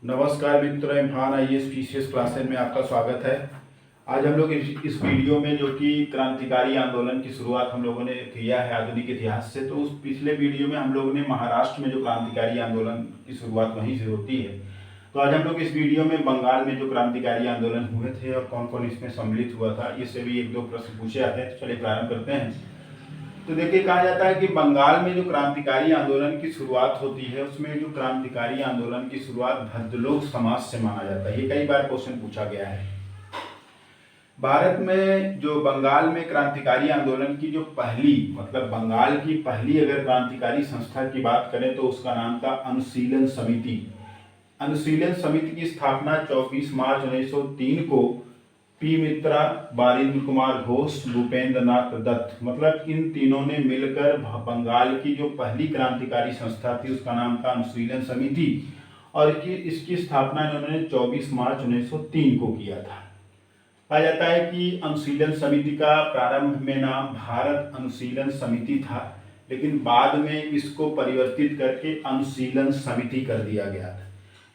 नमस्कार मित्रों, इम्फान IAS PCS classes में आपका स्वागत है। आज हम लोग इस वीडियो में जो कि क्रांतिकारी आंदोलन की शुरुआत हम लोगों ने किया है आधुनिक इतिहास से, तो उस पिछले वीडियो में हम लोगों ने महाराष्ट्र में जो क्रांतिकारी आंदोलन की शुरुआत वहीं से होती है। तो आज हम लोग इस वीडियो में बंगाल में जो क्रांतिकारी आंदोलन हुए थे और कौन कौन इसमें सम्मिलित हुआ था, इससे भी एक दो प्रश्न पूछे जाते हैं। तो चलिए प्रारंभ करते हैं। तो देखिए, कहा जाता है कि बंगाल में जो क्रांतिकारी आंदोलन की शुरुआत होती है, उसमें जो क्रांतिकारी आंदोलन की शुरुआत भद्रलोक समाज से माना जाता है। ये कई बार क्वेश्चन पूछा गया है। भारत में जो बंगाल में क्रांतिकारी आंदोलन की जो पहली बंगाल की पहली अगर क्रांतिकारी संस्था की बात करें तो उसका नाम था अनुशीलन समिति। अनुशीलन समिति की स्थापना 24 मार्च 1903 को पी मित्रा, बारिंद्र कुमार घोष, भूपेंद्र नाथ दत्त इन तीनों ने मिलकर बंगाल की जो पहली क्रांतिकारी संस्था थी उसका नाम था अनुशीलन समिति, और इसकी स्थापना इन्होंने 24 मार्च 1903 को किया था। कहा जाता है कि अनुशीलन समिति का प्रारंभ में नाम भारत अनुशीलन समिति था, लेकिन बाद में इसको परिवर्तित करके अनुशीलन समिति कर दिया गया था।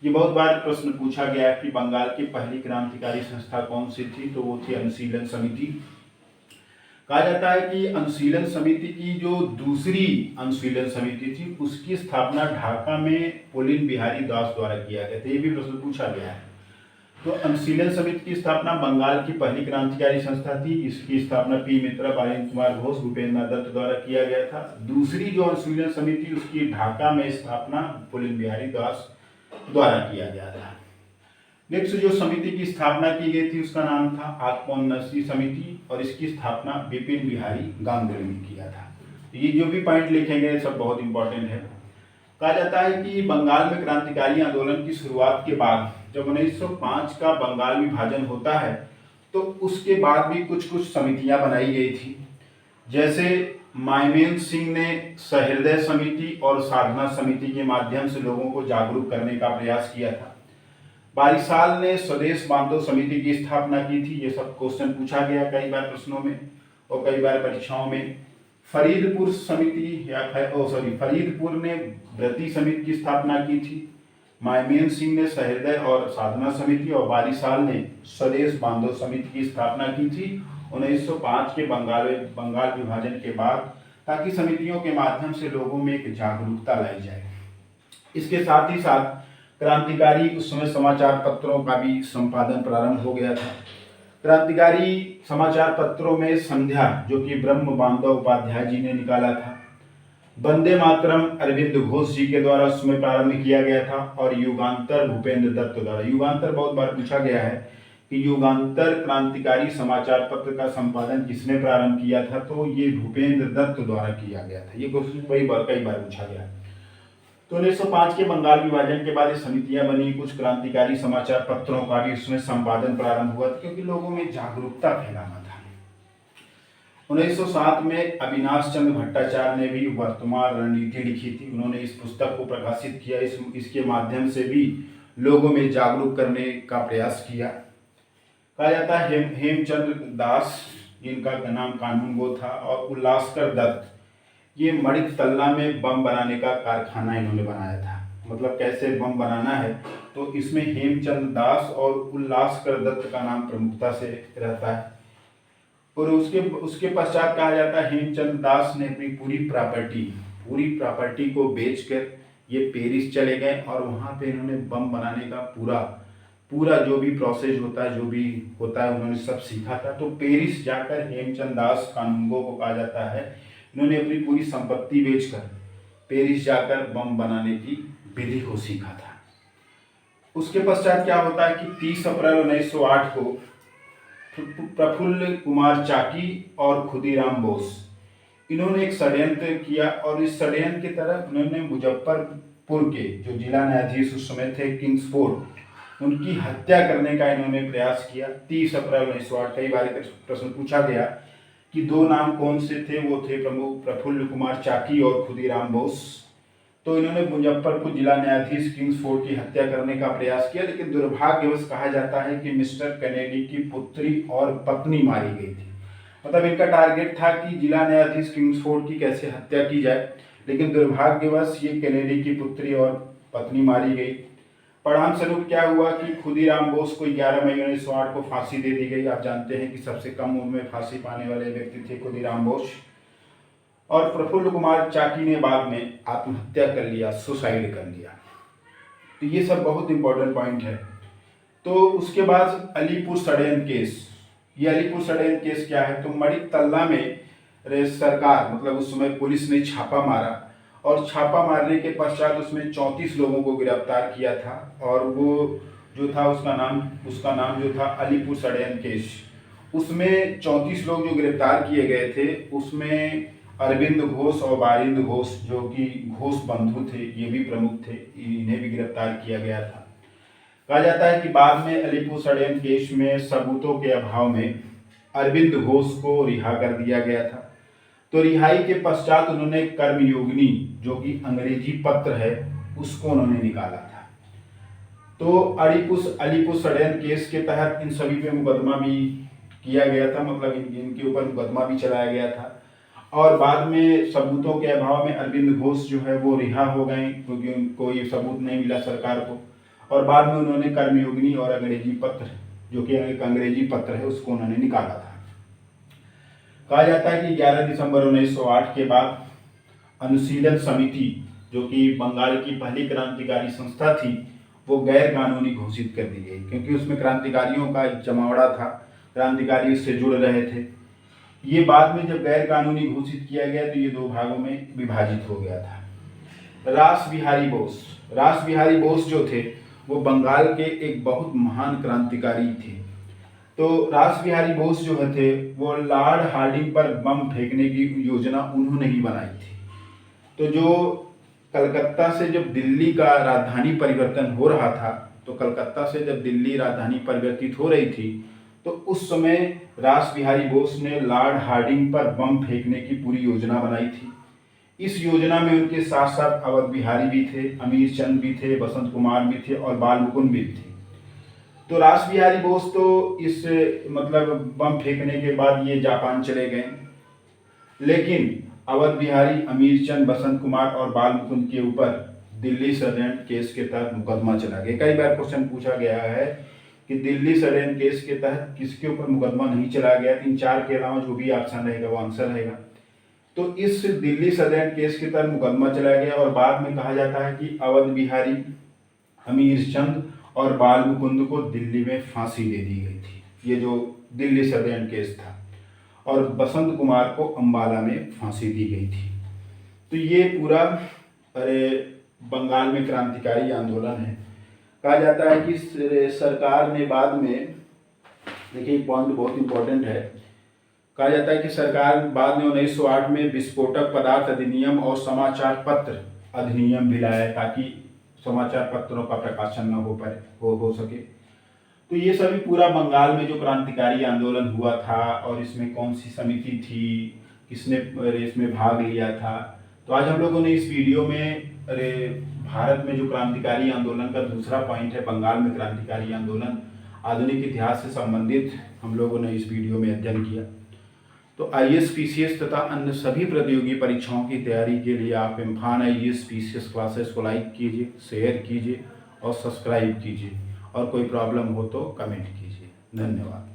ये बहुत बार प्रश्न पूछा गया कि बंगाल की पहली क्रांतिकारी संस्था कौन सी थी, तो वो थी अनुशीलन समिति। कहा जाता है कि अनुशीलन समिति की जो दूसरी अनुशीलन समिति थी उसकी स्थापना ढाका में पुलिन बिहारी दास द्वारा किया गया था। ये भी प्रश्न पूछा गया है। तो अनुशीलन समिति की स्थापना बंगाल की पहली क्रांतिकारी संस्था थी। इसकी स्थापना पी मित्रा, बारिंद्र कुमार घोष, भूपेंद्र नाथ दत्त द्वारा किया गया था। दूसरी जो अनुशीलन समिति उसकी ढाका में स्थापना पुलिन बिहारी दास द्वारा किया गया था। नेक्स्ट जो समिति की स्थापना की गई थी उसका नाम था आत्मोन्नति समिति, और इसकी स्थापना बिपिन बिहारी गांगुली ने किया था। ये जो भी पॉइंट लिखेंगे सब बहुत इंपॉर्टेंट है। कहा जाता है कि बंगाल में क्रांतिकारी आंदोलन की शुरुआत के बाद जब 1905 का बंगाल विभाजन होता है तो उसके बाद भी कुछ कुछ समितियां बनाई गई थी। जैसे मायमेन सिंह ने सहृदय समिति और साधना समिति के माध्यम से लोगों को जागरूक करने का प्रयास किया था। बारिसाल ने स्वदेश बांधो समिति की स्थापना की थी। ये सब क्वेश्चन पूछा गया कई बार प्रश्नों में और कई बार परीक्षाओं में। फरीदपुर ने व्रती समिति की स्थापना की थी। मायमेन सिंह ने सहृदय और साधना समिति और बारिसाल ने स्वदेश बांधो समिति की स्थापना की थी 1905 के बंगाल विभाजन के बाद, ताकि समितियों के माध्यम से लोगों में एक जागरूकता लाई जाए। इसके साथ ही साथ क्रांतिकारी उस समय समाचार पत्रों का भी संपादन प्रारंभ हो गया था। क्रांतिकारी समाचार पत्रों में संध्या, जो कि ब्रह्म बांधव उपाध्याय जी ने निकाला था, वंदे मातरम अरविंद घोष जी के द्वारा उस समय प्रारंभ किया गया था, और युगांतर भूपेंद्र दत्त द्वारा। युगांतर बहुत बार पूछा गया है कि युगांतर क्रांतिकारी समाचार पत्र का संपादन किसने प्रारंभ किया था, तो ये भूपेंद्र दत्त द्वारा किया गया था। ये क्वेश्चन कई बार पूछा गया। तो 1905 के बंगाल विभाजन के बाद ये समितियां बनी। कुछ क्रांतिकारी समाचार पत्रों का भी उसमें संपादन प्रारंभ हुआ था, क्योंकि लोगों में जागरूकता फैलाना था। 1907 में अविनाश चंद्र भट्टाचार्य ने भी वर्तमान रणनीति लिखी थी। उन्होंने इस पुस्तक को प्रकाशित किया। इसके माध्यम से भी लोगों में जागरूक करने का प्रयास किया। कहा जाता है हेमचंद्र दास, जिनका नाम कानून गो था, और उल्लासकर दत्त, ये मणिक तल्ला में बम बनाने का कारखाना इन्होंने बनाया था। कैसे बम बनाना है, तो इसमें हेमचंद्र दास और उल्लासकर दत्त का नाम प्रमुखता से रहता है। और उसके पश्चात कहा जाता है हेमचंद्र दास ने अपनी पूरी प्रॉपर्टी को बेचकर ये पेरिस चले गए, और वहाँ पे इन्होंने बम बनाने का पूरा जो भी प्रोसेस होता है, जो भी होता है, उन्होंने सब सीखा था। तो पेरिस जाकर हेमचंद दास कानूनगो को कहा जाता है, इन्होंने अपनी पूरी संपत्ति बेचकर पेरिस जाकर बम बनाने की विधि को सीखा था। उसके पश्चात क्या होता है कि 30 अप्रैल 1908 को प्रफुल्ल कुमार चाकी और खुदीराम बोस, इन्होंने एक षड्यंत्र किया, और इस षड्यंत्र की तरफ उन्होंने मुजफ्फरपुर के जो जिला न्यायाधीश उस समय थे किंग्सफोर्ड, उनकी हत्या करने का इन्होंने प्रयास किया। 30 अप्रैल 1908। कई बार प्रश्न पूछा गया कि दो नाम कौन से थे, वो थे प्रमुख प्रफुल्ल कुमार चाकी और खुदीराम बोस। तो इन्होंने मुजफ्फरपुर जिला न्यायाधीश किंग्सफोर्ड की हत्या करने का प्रयास किया, लेकिन दुर्भाग्यवश कहा जाता है कि मिस्टर कैनेडी की पुत्री और पत्नी मारी गई थी। इनका टारगेट था कि जिला न्यायाधीश किंग्सफोर्ड की कैसे हत्या की जाए, लेकिन दुर्भाग्यवश ये कैनेडी की पुत्री और पत्नी मारी गई। परिणाम स्वरूप क्या हुआ कि खुदीराम बोस को 11 मई 1908 को फांसी दे दी गई। आप जानते हैं कि सबसे कम उम्र में फांसी पाने वाले व्यक्ति थे खुदीराम बोस। और प्रफुल्ल कुमार चाकी ने बाद में आत्महत्या कर लिया, सुसाइड कर लिया। तो ये सब बहुत इंपॉर्टेंट पॉइंट है। तो उसके बाद अलीपुर षड्यंत्र केस। ये अलीपुर षड्यंत्र केस क्या है? तो मणिकतल्ला में सरकार मतलब उस समय पुलिस ने छापा मारा और छापा मारने के पश्चात उसमें 34 लोगों को गिरफ्तार किया था। और वो जो था उसका नाम जो था अलीपुर षड्यंत्र केस। उसमें 34 लोग जो गिरफ्तार किए गए थे उसमें अरविंद घोष और बारिंद घोष जो कि घोष बंधु थे, ये भी प्रमुख थे, इन्हें भी गिरफ्तार किया गया था। कहा जाता है कि बाद में अलीपुर षड्यंत्र केस में सबूतों के अभाव में अरविंद घोष को रिहा कर दिया गया था। तो रिहाई के पश्चात उन्होंने कर्मयोगिनी जो कि अंग्रेजी पत्र है उसको उन्होंने निकाला था। तो अलीपुर षड्यंत्र केस के तहत इन सभी पे मुकदमा भी किया गया था, मतलब इनके ऊपर मुकदमा भी चलाया गया था। और बाद में सबूतों के अभाव में अरविंद घोष जो है वो रिहा हो गए क्योंकि उनको ये सबूत नहीं मिला सरकार को। और बाद में उन्होंने कर्मयोगिनी और अंग्रेजी पत्र जो कि एक अंग्रेजी पत्र है उसको उन्होंने निकाला था। कहा जाता है कि 11 दिसंबर 1908 के बाद अनुशीलन समिति जो कि बंगाल की पहली क्रांतिकारी संस्था थी वो गैर कानूनी घोषित कर दी गई, क्योंकि उसमें क्रांतिकारियों का एक जमावड़ा था, क्रांतिकारी उससे जुड़ रहे थे। ये बाद में जब गैर कानूनी घोषित किया गया तो ये दो भागों में विभाजित हो गया था। रास बिहारी बोस जो थे वो बंगाल के एक बहुत महान क्रांतिकारी थे। तो रास बिहारी बोस जो थे वो लॉर्ड हार्डिंग पर बम फेंकने की योजना उन्होंने ही बनाई थी। तो जो कलकत्ता से जब दिल्ली का राजधानी परिवर्तन हो रहा था, तो कलकत्ता से जब दिल्ली राजधानी परिवर्तित हो रही थी तो उस समय रास बिहारी बोस ने लॉर्ड हार्डिंग पर बम फेंकने की पूरी योजना बनाई थी। इस योजना में उनके साथ साथ अवध बिहारी भी थे, अमीर चंद भी थे, बसंत कुमार भी थे और बाल मुकुंद भी थे। तो रास बिहारी बोस तो इस मतलब बम फेंकने के बाद ये जापान चले गए, लेकिन अवध बिहारी, अमीर चंद, बसंत कुमार और बाल मुकुंद के ऊपर दिल्ली षड्यंत्र केस के तहत मुकदमा चला गया। कई बार क्वेश्चन पूछा गया है कि दिल्ली षड्यंत्र केस के तहत किसके ऊपर मुकदमा नहीं चला गया। 3-4 के अलावा जो भी ऑप्शन रहेगा वो आंसर रहेगा। तो इस दिल्ली षड्यंत्र केस के तहत मुकदमा चला गया और बाद में कहा जाता है कि अवध बिहारी, अमीर चंद और बाल मुकुंद को दिल्ली में फांसी दे दी गई थी, ये जो दिल्ली षड्यंत्र केस था। और बसंत कुमार को अंबाला में फांसी दी गई थी। तो ये पूरा बंगाल में क्रांतिकारी आंदोलन है। कहा जाता है कि सरकार ने बाद में, देखिए पॉइंट बहुत इंपॉर्टेंट है, कहा जाता है कि सरकार बाद में 1908 में विस्फोटक पदार्थ अधिनियम और समाचार पत्र अधिनियम भी लाया ताकि समाचार पत्रों का प्रकाशन न हो सके। तो ये सभी पूरा बंगाल में जो क्रांतिकारी आंदोलन हुआ था और इसमें कौन सी समिति थी, किसने इसमें भाग लिया था। तो आज हम लोगों ने इस वीडियो में भारत में जो क्रांतिकारी आंदोलन का दूसरा पॉइंट है, बंगाल में क्रांतिकारी आंदोलन, आधुनिक इतिहास से संबंधित हम लोगों ने इस वीडियो में अध्ययन किया। तो IAS PCS तथा अन्य सभी प्रतियोगी परीक्षाओं की तैयारी के लिए आप इम्फान IAS PCS क्लासेस को लाइक कीजिए, शेयर कीजिए और सब्सक्राइब कीजिए। और कोई प्रॉब्लम हो तो कमेंट कीजिए। धन्यवाद।